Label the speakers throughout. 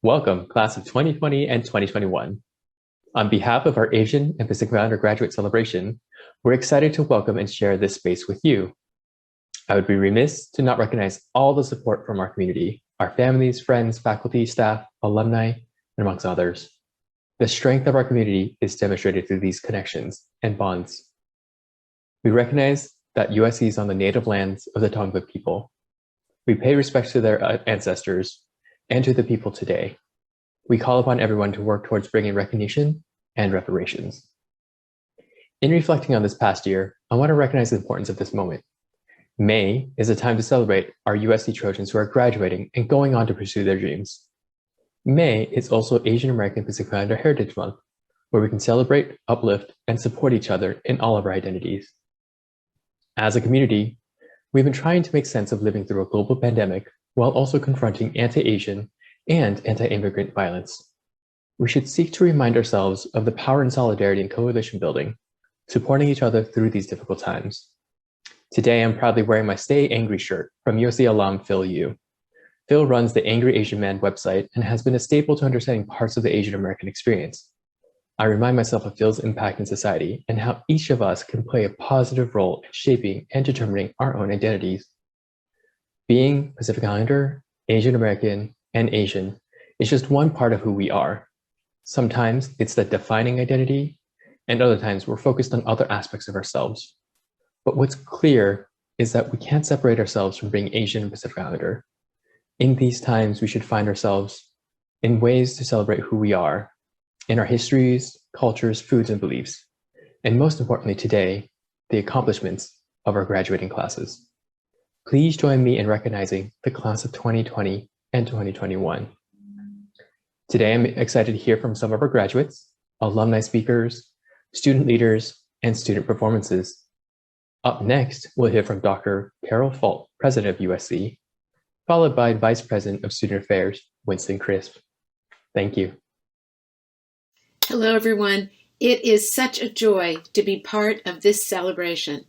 Speaker 1: Welcome, class of 2020 and 2021. On behalf of our Asian and Pacific Islander graduate celebration, we're excited to welcome and share this space with you. I would be remiss to not recognize all the support from our community, our families, friends, faculty, staff, alumni, and amongst others. The strength of our community is demonstrated through these connections and bonds. We recognize that USC is on the native lands of the Tongva people. We pay respect to their ancestors and to the people today. We call upon everyone to work towards bringing recognition and reparations. In reflecting on this past year, I want to recognize the importance of this moment. May is a time to celebrate our USC Trojans who are graduating and going on to pursue their dreams. May is also Asian American Pacific Islander Heritage Month, where we can celebrate, uplift, and support each other in all of our identities. As a community, we've been trying to make sense of living through a global pandemic while also confronting anti-Asian and anti-immigrant violence. We should seek to remind ourselves of the power and solidarity in coalition building, supporting each other through these difficult times. Today, I'm proudly wearing my Stay Angry shirt from USC alum Phil Yu. Phil runs the Angry Asian Man website and has been a staple to understanding parts of the Asian American experience. I remind myself of Phil's impact in society and how each of us can play a positive role in shaping and determining our own identities. Being Pacific Islander, Asian American, and Asian is just one part of who we are. Sometimes it's the defining identity, and other times we're focused on other aspects of ourselves. But what's clear is that we can't separate ourselves from being Asian and Pacific Islander. In these times, we should find ourselves in ways to celebrate who we are, in our histories, cultures, foods, and beliefs, and most importantly today, the accomplishments of our graduating classes. Please join me in recognizing the class of 2020 and 2021. Today, I'm excited to hear from some of our graduates, alumni speakers, student leaders, and student performances. Up next, we'll hear from Dr. Carol Fault, President of USC, followed by Vice President of Student Affairs, Winston Crisp. Thank you.
Speaker 2: Hello, everyone. It is such a joy to be part of this celebration.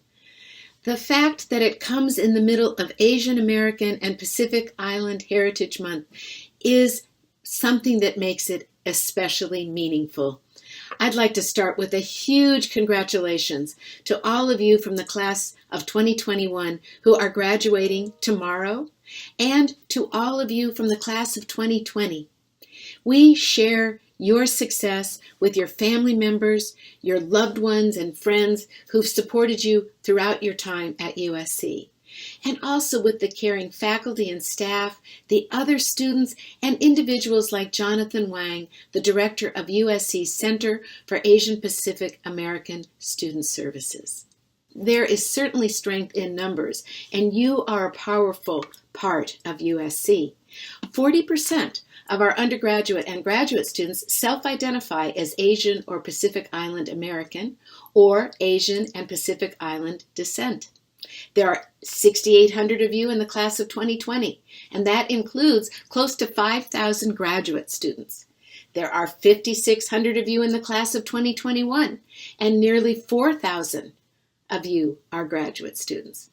Speaker 2: The fact that it comes in the middle of Asian American and Pacific Island Heritage Month is something that makes it especially meaningful. I'd like to start with a huge congratulations to all of you from the class of 2021 who are graduating tomorrow, and to all of you from the class of 2020. We share your success with your family members, your loved ones and friends who've supported you throughout your time at USC, and also with the caring faculty and staff, the other students, and individuals like Jonathan Wang, the director of USC's Center for Asian Pacific American Student Services. There is certainly strength in numbers, and you are a powerful part of USC. 40% of our undergraduate and graduate students self-identify as Asian or Pacific Island American or Asian and Pacific Island descent. There are 6,800 of you in the class of 2020, and that includes close to 5,000 graduate students. There are 5,600 of you in the class of 2021, and nearly 4,000 of you are graduate students.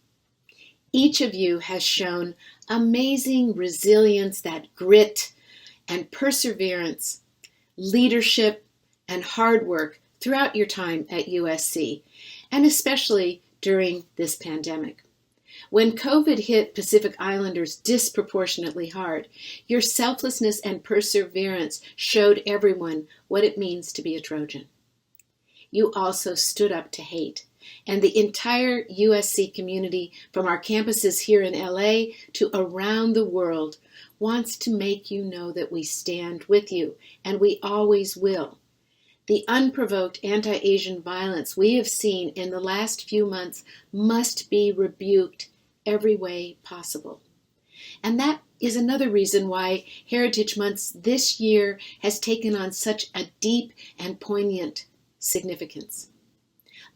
Speaker 2: Each of you has shown amazing resilience, that grit and perseverance, leadership, and hard work throughout your time at USC, and especially during this pandemic. When COVID hit Pacific Islanders disproportionately hard, your selflessness and perseverance showed everyone what it means to be a Trojan. You also stood up to hate, and the entire USC community, from our campuses here in LA to around the world, wants to make you know that we stand with you, and we always will. The unprovoked anti-Asian violence we have seen in the last few months must be rebuked every way possible. And that is another reason why Heritage Month this year has taken on such a deep and poignant significance.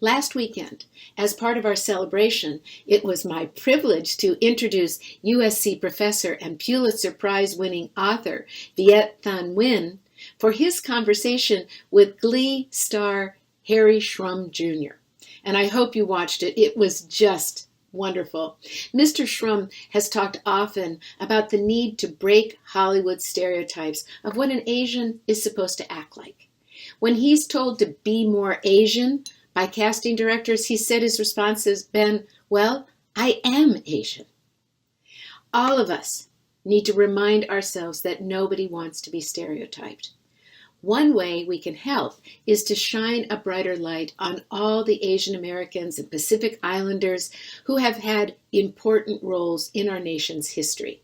Speaker 2: Last weekend, as part of our celebration, it was my privilege to introduce USC professor and Pulitzer Prize-winning author Viet Thanh Nguyen for his conversation with Glee star Harry Shrum Jr. And I hope you watched it. It was just Wonderful. Mr. Shrum has talked often about the need to break Hollywood stereotypes of what an Asian is supposed to act like. When he's told to be more Asian by casting directors, he said his response has been, well, I am Asian. All of us need to remind ourselves that nobody wants to be stereotyped. One way we can help is to shine a brighter light on all the Asian Americans and Pacific Islanders who have had important roles in our nation's history.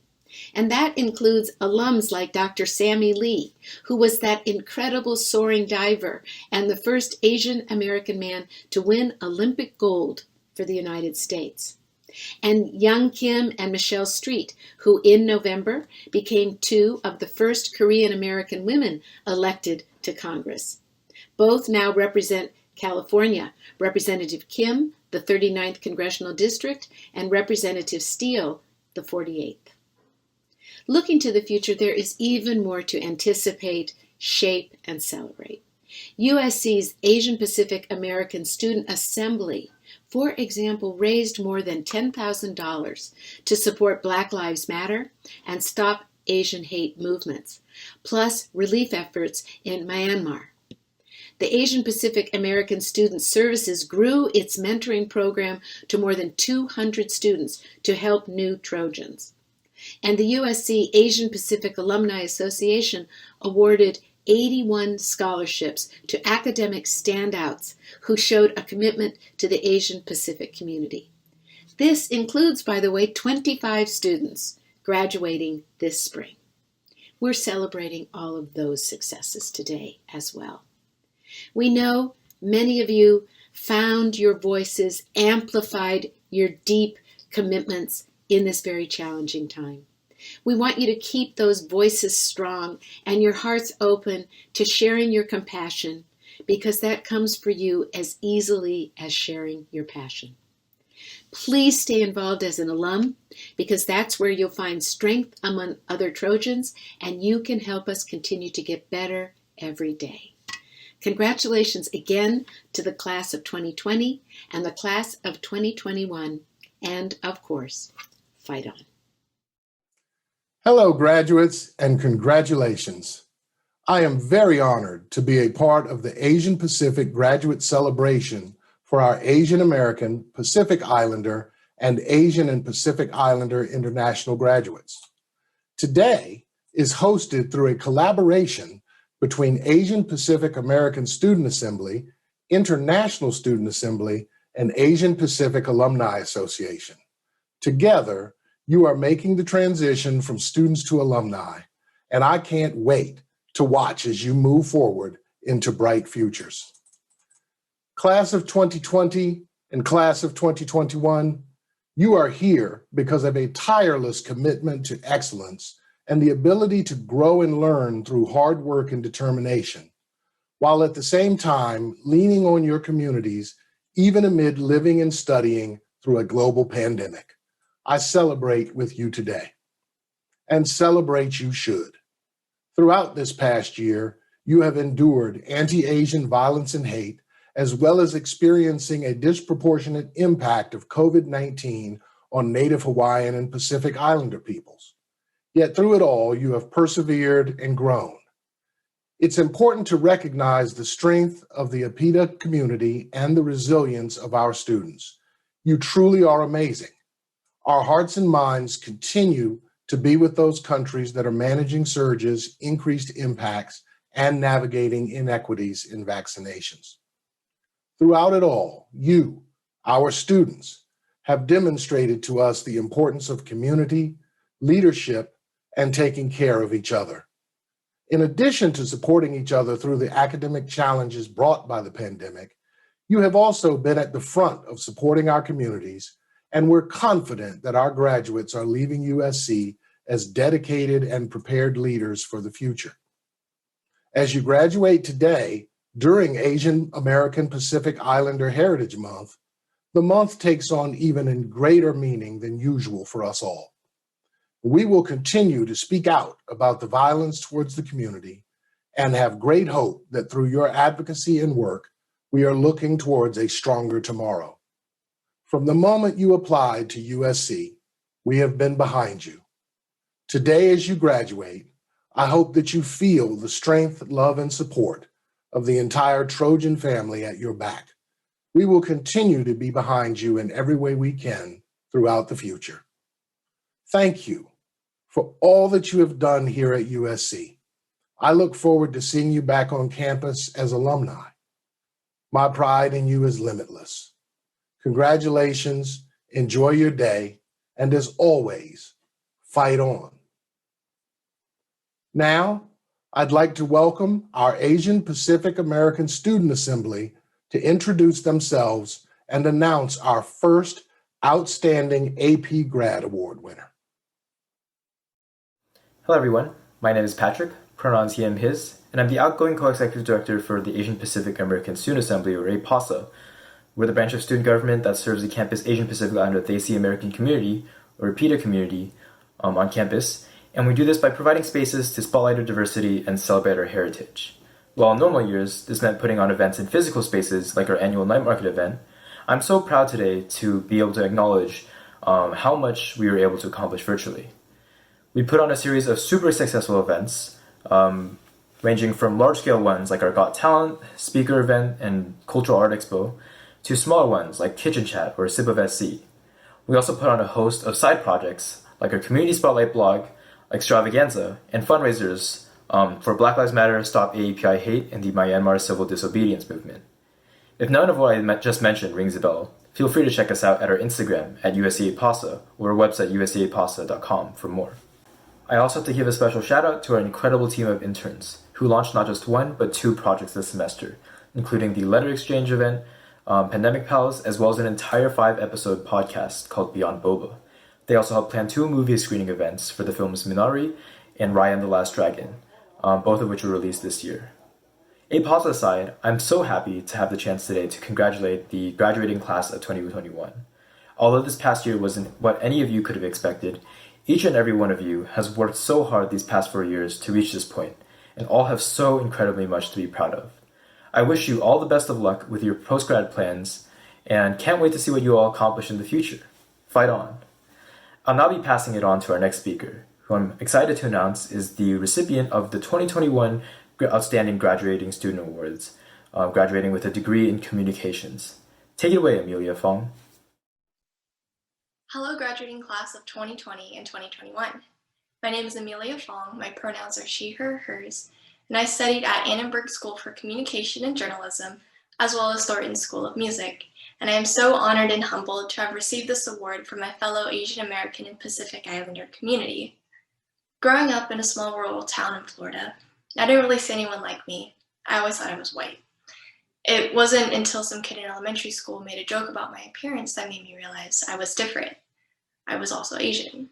Speaker 2: And that includes alums like Dr. Sammy Lee, who was that incredible soaring diver and the first Asian American man to win Olympic gold for the United States. And Young Kim and Michelle Street, who in November became two of the first Korean American women elected to Congress. Both now represent California, Representative Kim, the 39th Congressional District, and Representative Steele, the 48th. Looking to the future, there is even more to anticipate, shape, and celebrate. USC's Asian Pacific American Student Assembly, for example, raised more than $10,000 to support Black Lives Matter and stop Asian hate movements, plus relief efforts in Myanmar. The Asian Pacific American Student Services grew its mentoring program to more than 200 students to help new Trojans. And the USC Asian Pacific Alumni Association awarded 81 scholarships to academic standouts who showed a commitment to the Asian Pacific community. This includes, by the way, 25 students graduating this spring. We're celebrating all of those successes today as well. We know many of you found your voices, amplified your deep commitments in this very challenging time. We want you to keep those voices strong and your hearts open to sharing your compassion, because that comes for you as easily as sharing your passion. Please stay involved as an alum, because that's where you'll find strength among other Trojans, and you can help us continue to get better every day. Congratulations again to the class of 2020 and the class of 2021, and of course, fight on.
Speaker 3: Hello, graduates, and congratulations. I am very honored to be a part of the Asian Pacific Graduate Celebration for our Asian American, Pacific Islander, and Asian and Pacific Islander international graduates. Today is hosted through a collaboration between Asian Pacific American Student Assembly, International Student Assembly, and Asian Pacific Alumni Association. Together, you are making the transition from students to alumni, and I can't wait to watch as you move forward into bright futures. Class of 2020 and class of 2021, you are here because of a tireless commitment to excellence and the ability to grow and learn through hard work and determination, while at the same time leaning on your communities, even amid living and studying through a global pandemic. I celebrate with you today, and celebrate you should. Throughout this past year, you have endured anti-Asian violence and hate, as well as experiencing a disproportionate impact of COVID-19 on Native Hawaiian and Pacific Islander peoples. Yet through it all, you have persevered and grown. It's important to recognize the strength of the APITA community and the resilience of our students. You truly are amazing. Our hearts and minds continue to be with those countries that are managing surges, increased impacts, and navigating inequities in vaccinations. Throughout it all, you, our students, have demonstrated to us the importance of community, leadership, and taking care of each other. In addition to supporting each other through the academic challenges brought by the pandemic, you have also been at the front of supporting our communities, and we're confident that our graduates are leaving USC as dedicated and prepared leaders for the future. As you graduate today, during Asian American Pacific Islander Heritage Month, the month takes on even a greater meaning than usual for us all. We will continue to speak out about the violence towards the community and have great hope that through your advocacy and work, we are looking towards a stronger tomorrow. From the moment you applied to USC, we have been behind you. Today, as you graduate, I hope that you feel the strength, love, and support of the entire Trojan family at your back. We will continue to be behind you in every way we can throughout the future. Thank you for all that you have done here at USC. I look forward to seeing you back on campus as alumni. My pride in you is limitless. Congratulations, enjoy your day, and as always, fight on. Now, I'd like to welcome our Asian Pacific American Student Assembly to introduce themselves and announce our first Outstanding AP Grad Award winner.
Speaker 4: Hello everyone, my name is Patrick, pronouns he, him, his, and I'm the outgoing co-executive director for the Asian Pacific American Student Assembly, or APASA. We're the branch of student government that serves the campus Asian Pacific Islander Thai American community, or PITA community, on campus, and we do this by providing spaces to spotlight our diversity and celebrate our heritage. While in normal years, this meant putting on events in physical spaces like our annual night market event, I'm so proud today to be able to acknowledge how much we were able to accomplish virtually. We put on a series of super successful events, ranging from large-scale ones like our Got Talent, speaker event, and cultural art expo, to smaller ones like Kitchen Chat or Sip of SC. We also put on a host of side projects like our Community Spotlight blog, extravaganza, and fundraisers for Black Lives Matter, Stop AAPI Hate, and the Myanmar Civil Disobedience Movement. If none of what I just mentioned rings a bell, feel free to check us out at our Instagram at USC APASA or our website uscapasa.com for more. I also have to give a special shout out to our incredible team of interns who launched not just one, but 2 projects this semester, including the Letter Exchange event, Pandemic Pals, as well as an entire 5-episode podcast called Beyond Boba. They also helped plan 2 movie screening events for the films Minari and Raya and the Last Dragon, both of which were released this year. APASA aside, I'm so happy to have the chance today to congratulate the graduating class of 2021. Although this past year wasn't what any of you could have expected, each and every one of you has worked so hard these past 4 years to reach this point, and all have so incredibly much to be proud of. I wish you all the best of luck with your post-grad plans, and can't wait to see what you all accomplish in the future. Fight on. I'll now be passing it on to our next speaker, who I'm excited to announce is the recipient of the 2021 Outstanding Graduating Student Awards, graduating with a degree in communications. Take it away, Amelia Fong.
Speaker 5: Hello, graduating class of 2020 and 2021. My name is Amelia Fong, my pronouns are she, her, hers, and I studied at Annenberg School for Communication and Journalism, as well as Thornton School of Music, and I am so honored and humbled to have received this award from my fellow Asian American and Pacific Islander community. Growing up in a small rural town in Florida, I didn't really see anyone like me. I always thought I was white. It wasn't until some kid in elementary school made a joke about my appearance that made me realize I was different. I was also Asian.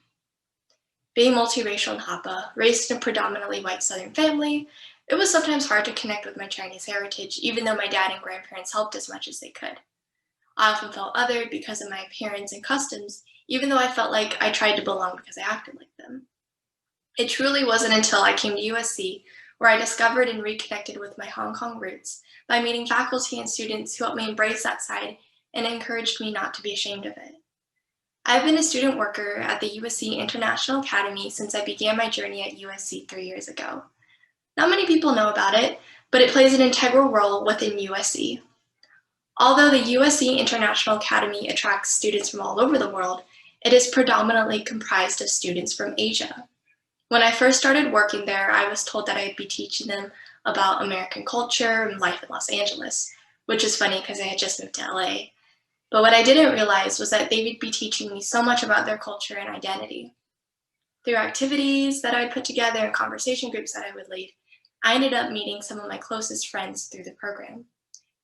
Speaker 5: Being multiracial in Hapa, raised in a predominantly white Southern family, it was sometimes hard to connect with my Chinese heritage, even though my dad and grandparents helped as much as they could. I often felt othered because of my appearance and customs, even though I felt like I tried to belong because I acted like them. It truly wasn't until I came to USC where I discovered and reconnected with my Hong Kong roots by meeting faculty and students who helped me embrace that side and encouraged me not to be ashamed of it. I've been a student worker at the USC International Academy since I began my journey at USC 3 years ago. Not many people know about it, but it plays an integral role within USC. Although the USC International Academy attracts students from all over the world, it is predominantly comprised of students from Asia. When I first started working there, I was told that I'd be teaching them about American culture and life in Los Angeles, which is funny because I had just moved to LA. But what I didn't realize was that they would be teaching me so much about their culture and identity. Through activities that I'd put together and conversation groups that I would lead, I ended up meeting some of my closest friends through the program.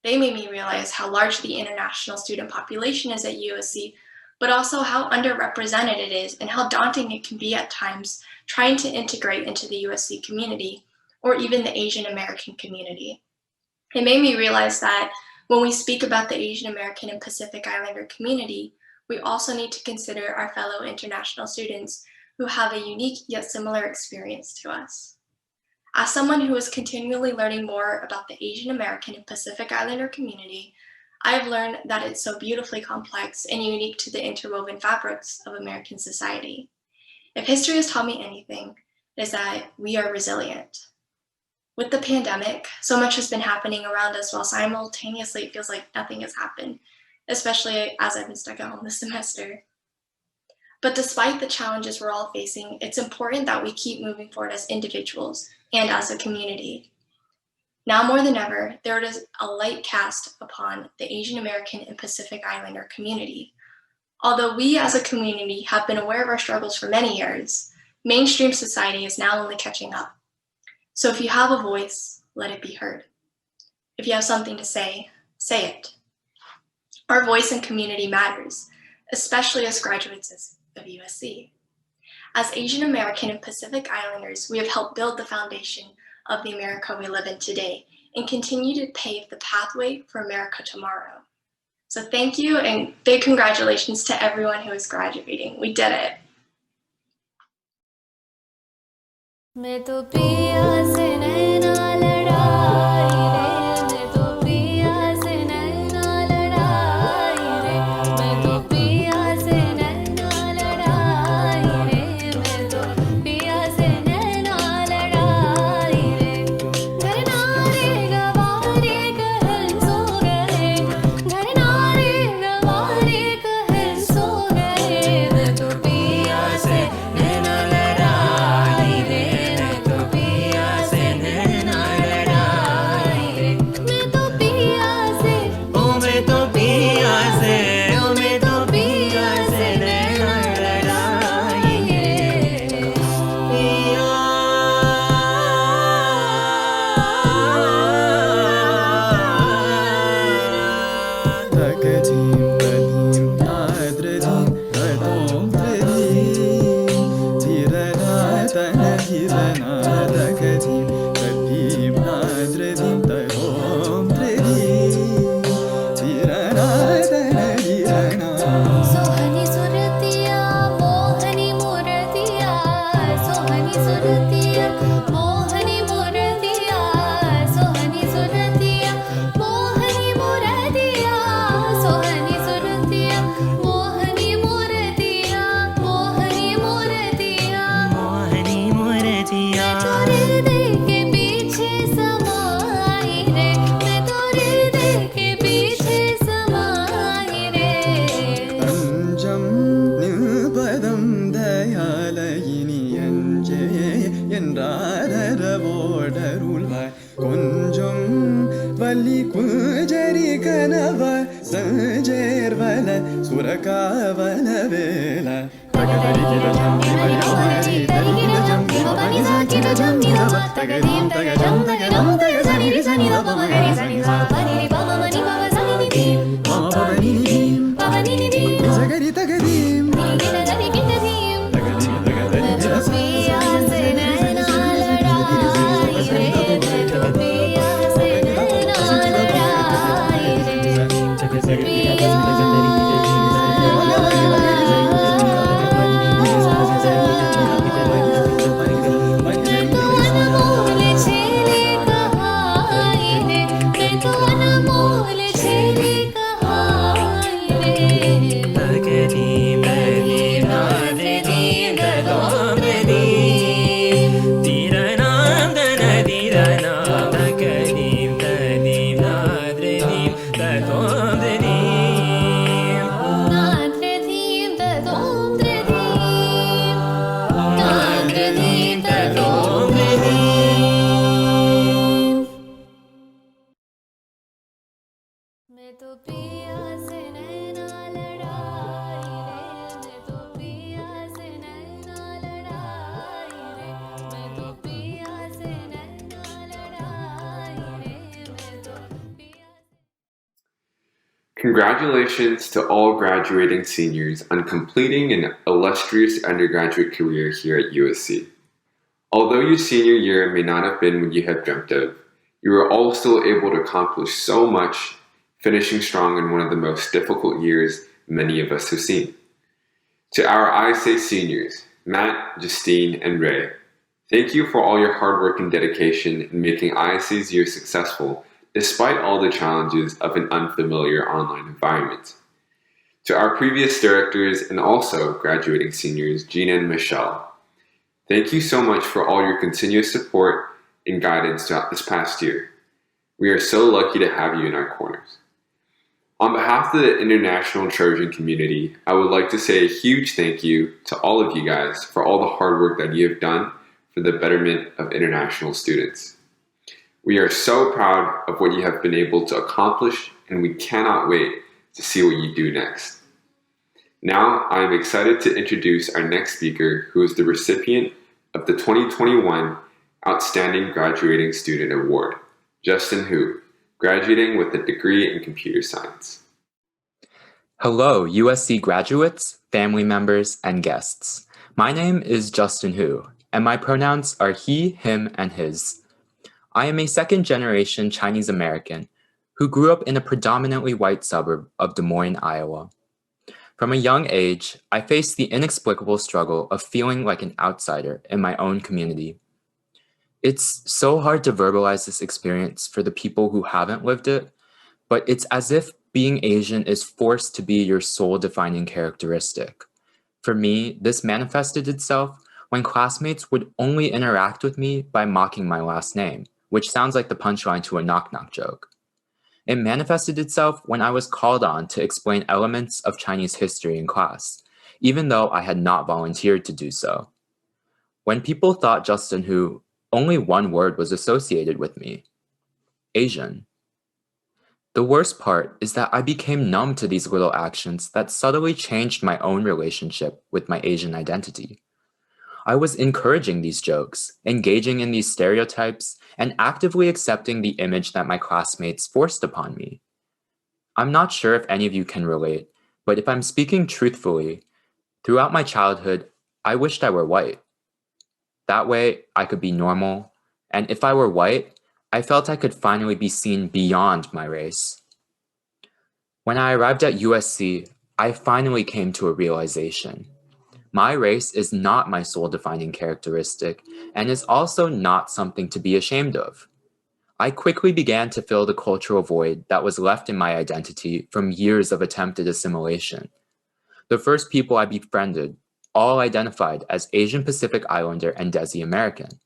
Speaker 5: They made me realize how large the international student population is at USC, but also how underrepresented it is and how daunting it can be at times trying to integrate into the USC community or even the Asian American community. It made me realize that when we speak about the Asian American and Pacific Islander community, we also need to consider our fellow international students who have a unique yet similar experience to us. As someone who is continually learning more about the Asian American and Pacific Islander community, I've learned that it's so beautifully complex and unique to the interwoven fabrics of American society. If history has taught me anything, it is that we are resilient. With the pandemic, so much has been happening around us while simultaneously it feels like nothing has happened, especially as I've been stuck at home this semester. But despite the challenges we're all facing, it's important that we keep moving forward as individuals and as a community. Now more than ever, there is a light cast upon the Asian American and Pacific Islander community. Although we as a community have been aware of our struggles for many years, mainstream society is now only catching up. So if you have a voice, let it be heard. If you have something to say it. Our voice and community matters, especially as graduates of USC. As Asian American and Pacific Islanders, we have helped build the foundation of the America we live in today and continue to pave the pathway for America tomorrow. So thank you and big congratulations to everyone who is graduating. We did it.
Speaker 6: मैं तो पिया से नैना लड़ाई रे मैं तो पिया से नैना लड़ाई रे मैं तो पिया से नैना लड़ाई रे मैं तो पिया से नैना लड़ाई रे घर नारे गवारे कहल सो गए घर नारे गवारे कहल सो गए मैं तो पिया से नैना लड़ाई रे
Speaker 7: Congratulations to all graduating seniors on completing an illustrious undergraduate career here at USC. Although your senior year may not have been what you had dreamt of, you were all still able to accomplish so much, finishing strong in one of the most difficult years many of us have seen. To our ISA seniors, Matt, Justine, and Ray, thank you for all your hard work and dedication in making ISA's year successful despite all the challenges of an unfamiliar online environment. To our previous directors and also graduating seniors, Gina and Michelle, thank you so much for all your continuous support and guidance throughout this past year. We are so lucky to have you in our corners. On behalf of the international Trojan community, I would like to say a huge thank you to all of you guys for all the hard work that you have done for the betterment of international students. We are so proud of what you have been able to accomplish, and we cannot wait to see what you do next. Now, I am excited to introduce our next speaker, who is the recipient of the 2021 Outstanding Graduating Student Award, Justin Hu, graduating with a degree in computer science.
Speaker 8: Hello, USC graduates, family members, and guests. My name is Justin Hu, and my pronouns are he, him, and his. I am a second-generation Chinese American who grew up in a predominantly white suburb of Des Moines, Iowa. From a young age, I faced the inexplicable struggle of feeling like an outsider in my own community. It's so hard to verbalize this experience for the people who haven't lived it, but it's as if being Asian is forced to be your sole defining characteristic. For me, this manifested itself when classmates would only interact with me by mocking my last name, which sounds like the punchline to a knock-knock joke. It manifested itself when I was called on to explain elements of Chinese history in class, even though I had not volunteered to do so. When people thought Justin Hu, only one word was associated with me: Asian. The worst part is that I became numb to these little actions that subtly changed my own relationship with my Asian identity. I was encouraging these jokes, engaging in these stereotypes, and actively accepting the image that my classmates forced upon me. I'm not sure if any of you can relate, but if I'm speaking truthfully, throughout my childhood, I wished I were white. That way, I could be normal, and if I were white, I felt I could finally be seen beyond my race. When I arrived at USC, I finally came to a realization. My race is not my sole defining characteristic and is also not something to be ashamed of. I quickly began to fill the cultural void that was left in my identity from years of attempted assimilation. The first people I befriended all identified as Asian Pacific Islander and Desi American,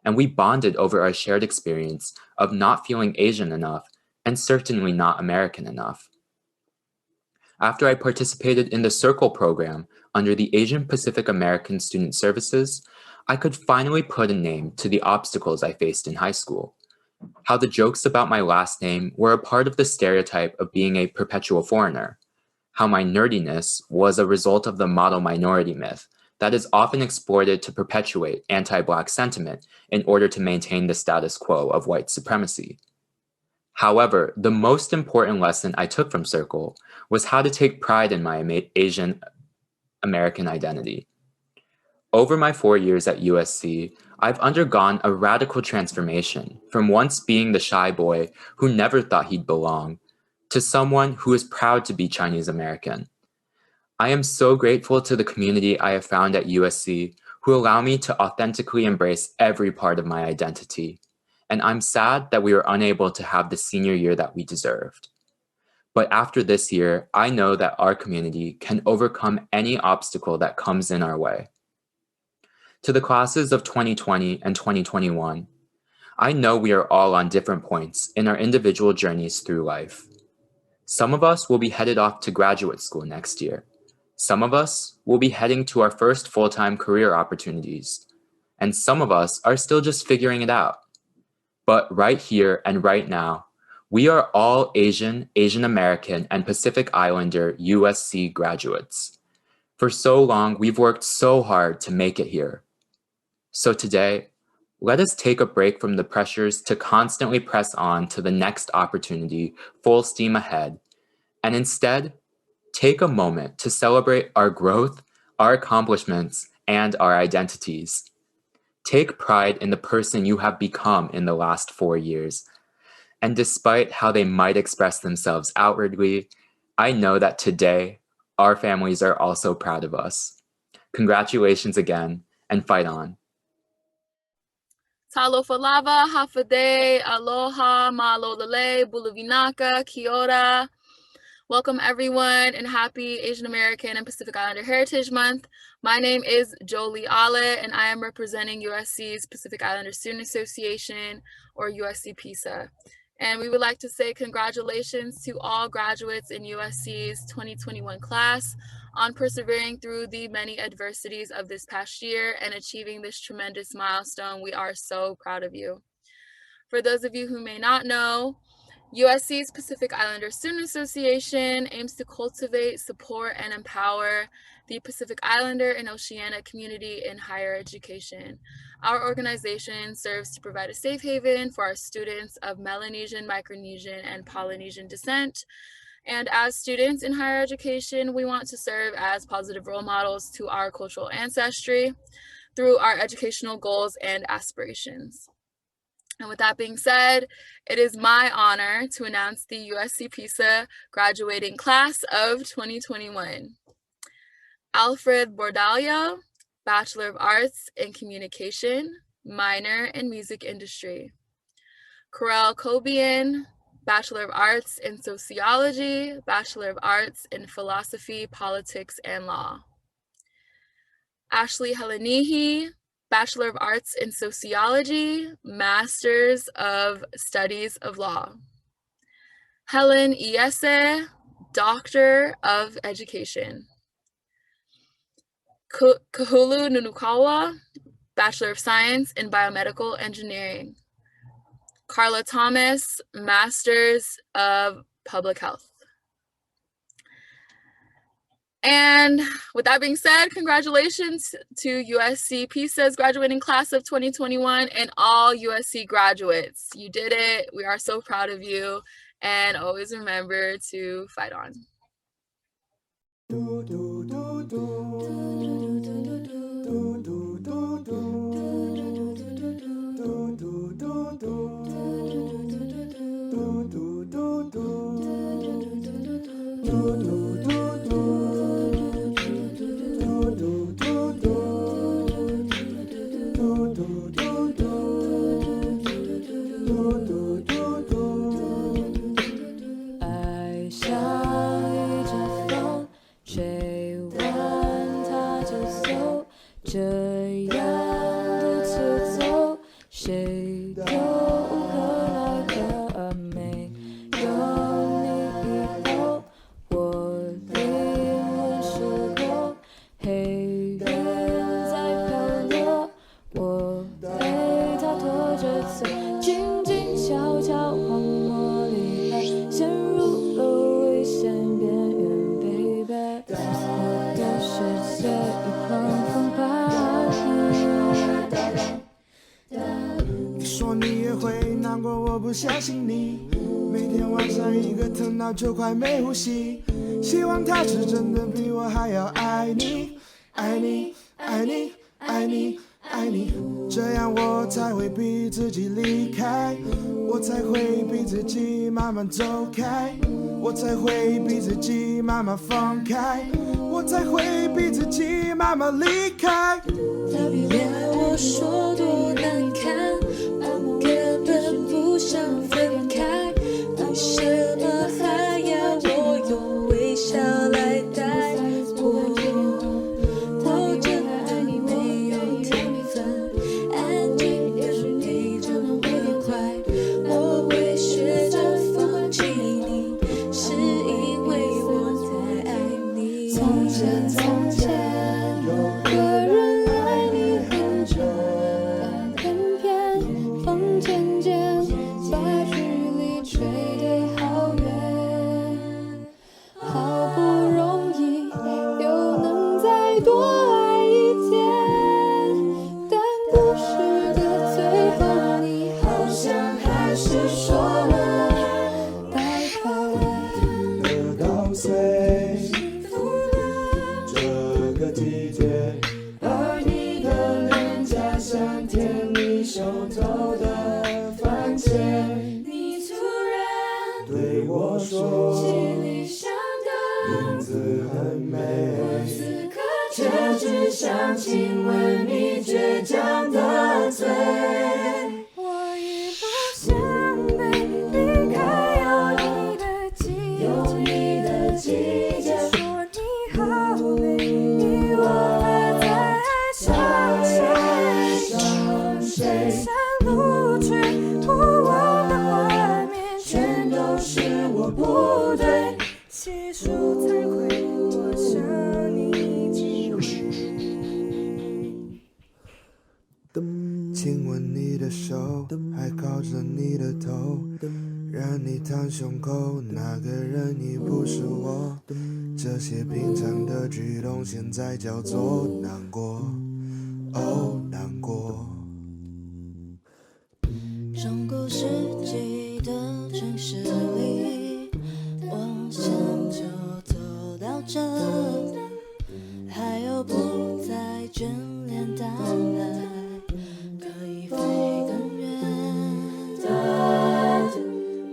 Speaker 8: and we bonded over our shared experience of not feeling Asian enough and certainly not American enough. After I participated in the Circle program under the Asian Pacific American Student Services, I could finally put a name to the obstacles I faced in high school. How the jokes about my last name were a part of the stereotype of being a perpetual foreigner. How my nerdiness was a result of the model minority myth that is often exploited to perpetuate anti-Black sentiment in order to maintain the status quo of white supremacy. However, the most important lesson I took from Circle was how to take pride in my Asian American identity. Over my 4 years at USC, I've undergone a radical transformation from once being the shy boy who never thought he'd belong to someone who is proud to be Chinese American. I am so grateful to the community I have found at USC who allow me to authentically embrace every part of my identity. And I'm sad that we were unable to have the senior year that we deserved. But after this year, I know that our community can overcome any obstacle that comes in our way. To the classes of 2020 and 2021, I know we are all on different points in our individual journeys through life. Some of us will be headed off to graduate school next year. Some of us will be heading to our first full-time career opportunities. And some of us are still just figuring it out. But right here and right now, we are all Asian, Asian American, and Pacific Islander USC graduates. For so long, we've worked so hard to make it here. So today, let us take a break from the pressures to constantly press on to the next opportunity full steam ahead, and instead, take a moment to celebrate our growth, our accomplishments, and our identities. Take pride in the person you have become in the last 4 years. And despite how they might express themselves outwardly, I know that today, our families are also proud of us. Congratulations again, and fight on.
Speaker 9: Talofa lava, hafade, aloha, malolele, buluvinaka, kiora. Welcome everyone and happy Asian American and Pacific Islander Heritage Month. My name is Jolie Ale and I am representing USC's Pacific Islander Student Association, or USC PISA. And we would like to say congratulations to all graduates in USC's 2021 class on persevering through the many adversities of this past year and achieving this tremendous milestone. We are so proud of you. For those of you who may not know, USC's Pacific Islander Student Association aims to cultivate, support, and empower the Pacific Islander and Oceanic community in higher education. Our organization serves to provide a safe haven for our students of Melanesian, Micronesian, and Polynesian descent. And as students in higher education, we want to serve as positive role models to our cultural ancestry through our educational goals and aspirations. And with that being said, it is my honor to announce the USC PISA graduating class of 2021. Alfred Bordallo, Bachelor of Arts in Communication, minor in Music Industry. Corel Cobian, Bachelor of Arts in Sociology, Bachelor of Arts in Philosophy, Politics, and Law. Ashley Helenihi, Bachelor of Arts in Sociology, Masters of Studies of Law. Helen Iese, Doctor of Education. Kahulu Nunukawa, Bachelor of Science in Biomedical Engineering. Carla Thomas, Masters of Public Health. And with that being said, congratulations to USC PISA's graduating class of 2021 and all USC graduates. You did it. We are so proud of you. And always remember to fight on.
Speaker 10: 相信你，每天晚上一个头脑就快没呼吸，希望他是真的比我还要爱你，爱你，爱你，爱你，爱你，这样我才会逼自己离开，我才会逼自己慢慢走开，我才会逼自己慢慢放开，我才会逼自己慢慢离开。
Speaker 6: 他别要我说多难看，我根本不想分开，为什么还要我用微笑来带过？我真的爱你没有天分，安静的你怎么会快？我会学着放弃你，是因为我太爱你。从前从前有个人爱你很久，但偏偏风渐渐把距离吹得好远，好不容易又能再多爱一天，但故事的最后你好像还是说了拜拜。
Speaker 10: 听得到碎这个季节，而你的脸颊像甜蜜手头的番茄，
Speaker 6: 你突然
Speaker 10: 对我说
Speaker 6: 心里想的
Speaker 10: 名字很美，
Speaker 6: 我此刻却只想亲吻你倔强的嘴。
Speaker 10: 手，还靠着你的头，让你躺胸口，那个人已不是我。这些平常的举动，现在叫做难过，哦，难过。
Speaker 6: 中古世纪的城市里，我想就走到这，还有不再眷恋到来，可以飞更远。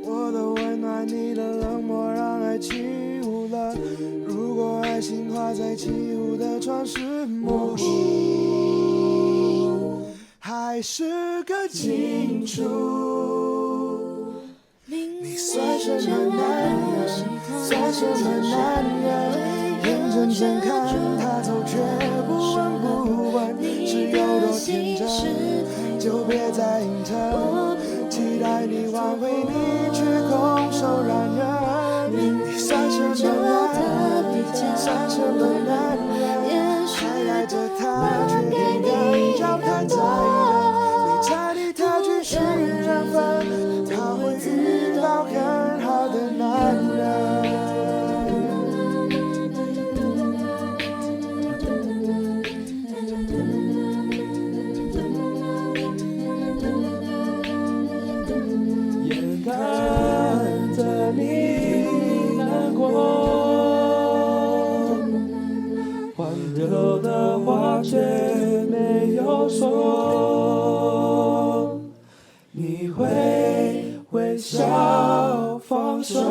Speaker 10: 我的温暖，你的冷漠，让爱起雾了。如果爱情画在起雾的窗是模糊，还是个清楚。你算什么男人？算什么男人？眼睁睁看他走，却不闻不问，是有多天真？就别再硬撑，期待你挽回，你却空手让人。你算什么男人？算什么男人？还爱着他，却偏要叫他再忍。你猜你他继续人分，他会遇到更好的男人。眼看着你难过，挽留的话却没有说，你会微笑放手，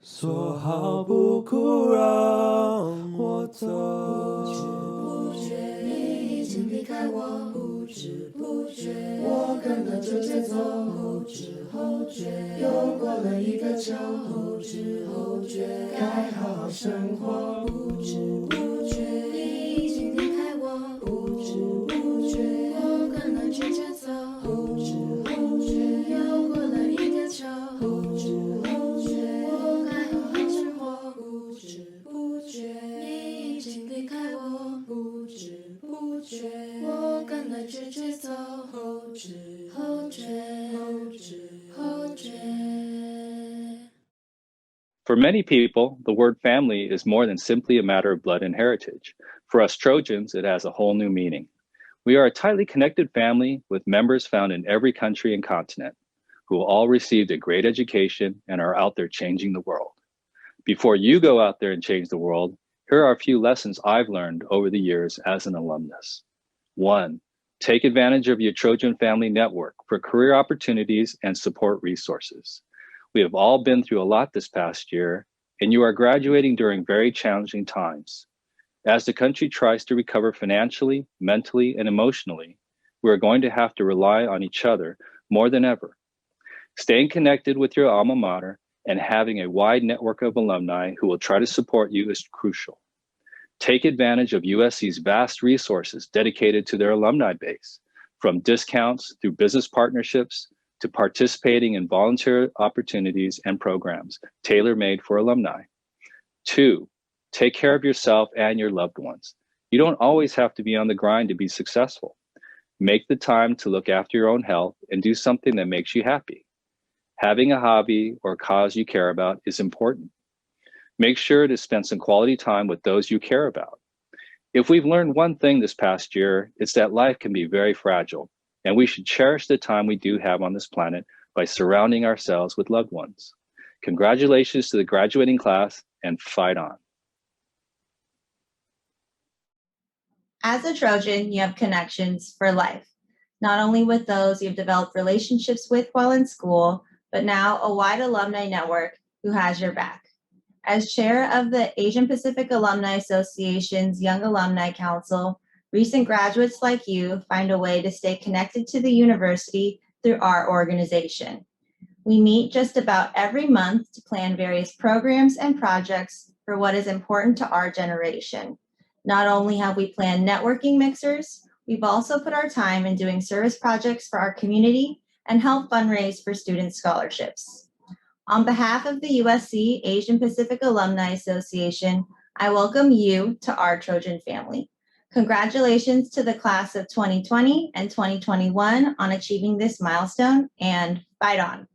Speaker 10: 说好不哭让我走。
Speaker 6: 不知不觉你已经离开我，不知不觉我跟了这节奏，后知后觉又过了一个秋，后知后觉该好好生活。不知不觉你已经离开我，不知不觉我跟了这节奏，后知后觉又过了一个秋，后知后觉我该好好生活。不知不觉你已经离开我，不知不觉我跟了这节奏，后知后觉，后知后觉。
Speaker 11: For many people, the word family is more than simply a matter of blood and heritage. For us Trojans, it has a whole new meaning. We are a tightly connected family with members found in every country and continent, who all received a great education and are out there changing the world. Before you go out there and change the world, here are a few lessons I've learned over the years as an alumnus. 1. Take advantage of your Trojan family network for career opportunities and support resources. We have all been through a lot this past year, and you are graduating during very challenging times. As the country tries to recover financially, mentally, and emotionally, we are going to have to rely on each other more than ever. Staying connected with your alma mater and having a wide network of alumni who will try to support you is crucial. Take advantage of USC's vast resources dedicated to their alumni base, from discounts through business partnerships to participating in volunteer opportunities and programs tailor-made for alumni. 2, take care of yourself and your loved ones. You don't always have to be on the grind to be successful. Make the time to look after your own health and do something that makes you happy. Having a hobby or cause you care about is important. Make sure to spend some quality time with those you care about. If we've learned one thing this past year, it's that life can be very fragile, and we should cherish the time we do have on this planet by surrounding ourselves with loved ones. Congratulations to the graduating class, and fight on.
Speaker 12: As a Trojan, you have connections for life, not only with those you've developed relationships with while in school, but now a wide alumni network who has your back. As chair of the Asian Pacific Alumni Association's Young Alumni Council, recent graduates like you find a way to stay connected to the university through our organization. We meet just about every month to plan various programs and projects for what is important to our generation. Not only have we planned networking mixers, we've also put our time in doing service projects for our community and help fundraise for student scholarships. On behalf of the USC Asian Pacific Alumni Association, I welcome you to our Trojan family. Congratulations to the class of 2020 and 2021 on achieving this milestone, and fight on.